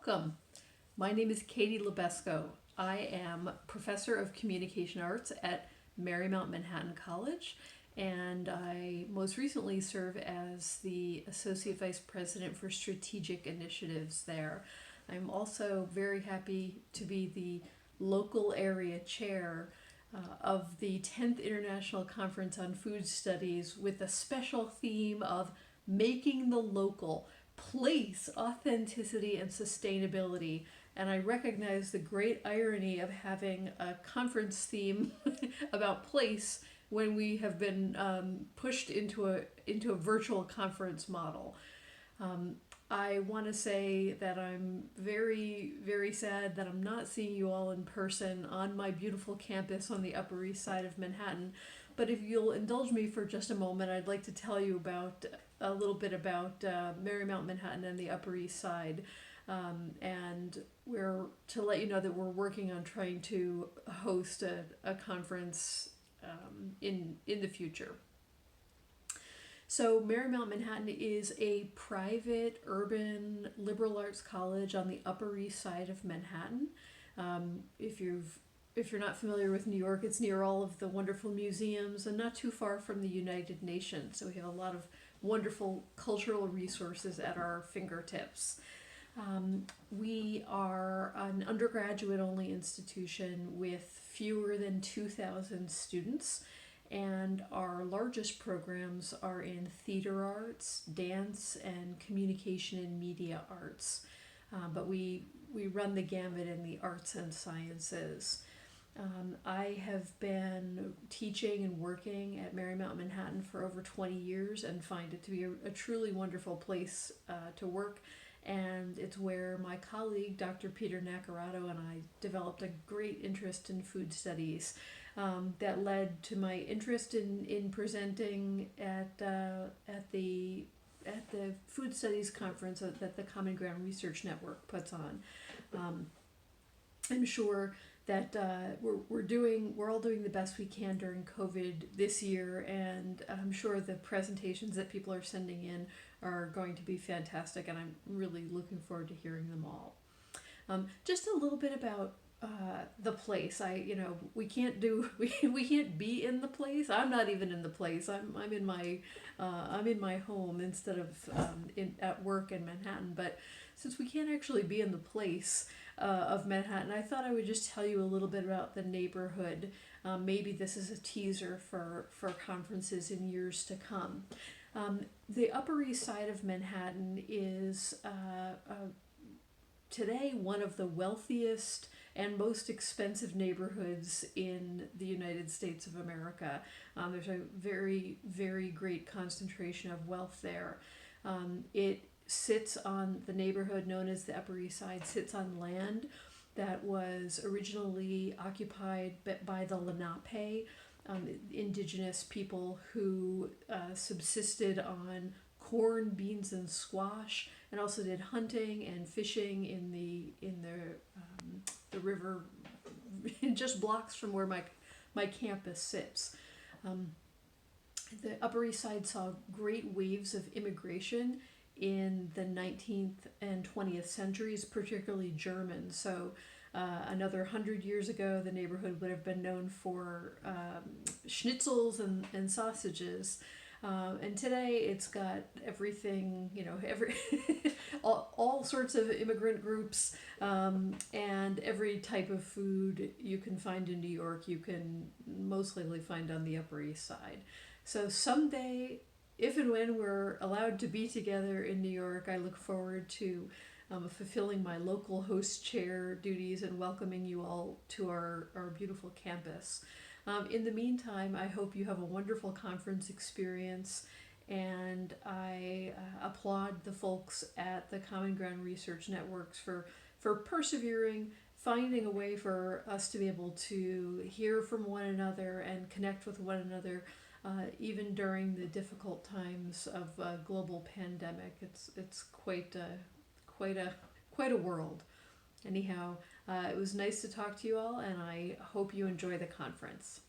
welcome. My name is Katie LeBesco. I am professor of communication arts at Marymount Manhattan College, and I most recently serve as the associate vice president for strategic initiatives there. I'm also very happy to be the local area chair of the 10th International Conference on Food Studies with a special theme of making the local, place, authenticity, and sustainability. And I recognize the great irony of having a conference theme about place when we have been pushed into a virtual conference model. I want to say that I'm very, very sad that I'm not seeing you all in person on my beautiful campus on the Upper East Side of Manhattan. But if you'll indulge me for just a moment, I'd like to tell you about a little bit about Marymount Manhattan and the Upper East Side. And we're to let you know that we're working on trying to host a conference in the future. So Marymount Manhattan is a private urban liberal arts college on the Upper East Side of Manhattan. If you're not familiar with New York, it's near all of the wonderful museums and not too far from the United Nations. So we have a lot of wonderful cultural resources at our fingertips. We are an undergraduate-only institution with fewer than 2,000 students, and our largest programs are in theater arts, dance, and communication and media arts. But we run the gamut in the arts and sciences. I have been teaching and working at Marymount Manhattan for over 20 years and find it to be a truly wonderful place to work. And it's where my colleague, Dr. Peter Naccarato, and I developed a great interest in food studies that led to my interest in presenting at the food studies conference that the Common Ground Research Network puts on. I'm sure that we're all doing the best we can during COVID this year, and I'm sure the presentations that people are sending in are going to be fantastic, and I'm really looking forward to hearing them all. Just a little bit about the place. We can't be in the place. I'm not even in the place. I'm in my home instead of at work in Manhattan. But since we can't actually be in the place of Manhattan, I thought I would just tell you a little bit about the neighborhood. Maybe this is a teaser for conferences in years to come. The Upper East Side of Manhattan is today one of the wealthiest and most expensive neighborhoods in the United States of America. There's a very, very great concentration of wealth there. It sits on the neighborhood known as the Upper East Side, sits on land that was originally occupied by the Lenape, indigenous people who subsisted on corn, beans, and squash, and also did hunting and fishing in the river, just blocks from where my campus sits. The Upper East Side saw great waves of immigration in the 19th and 20th centuries, particularly German. So another 100 years ago, the neighborhood would have been known for schnitzels and sausages. And today it's got everything, all sorts of immigrant groups, and every type of food you can find in New York, you can most likely find on the Upper East Side. So someday, if and when we're allowed to be together in New York, I look forward to fulfilling my local host chair duties and welcoming you all to our beautiful campus. In the meantime, I hope you have a wonderful conference experience, and I applaud the folks at the Common Ground Research Networks for persevering, finding a way for us to be able to hear from one another and connect with one another, even during the difficult times of a global pandemic. It's quite a world. Anyhow, it was nice to talk to you all, and I hope you enjoy the conference.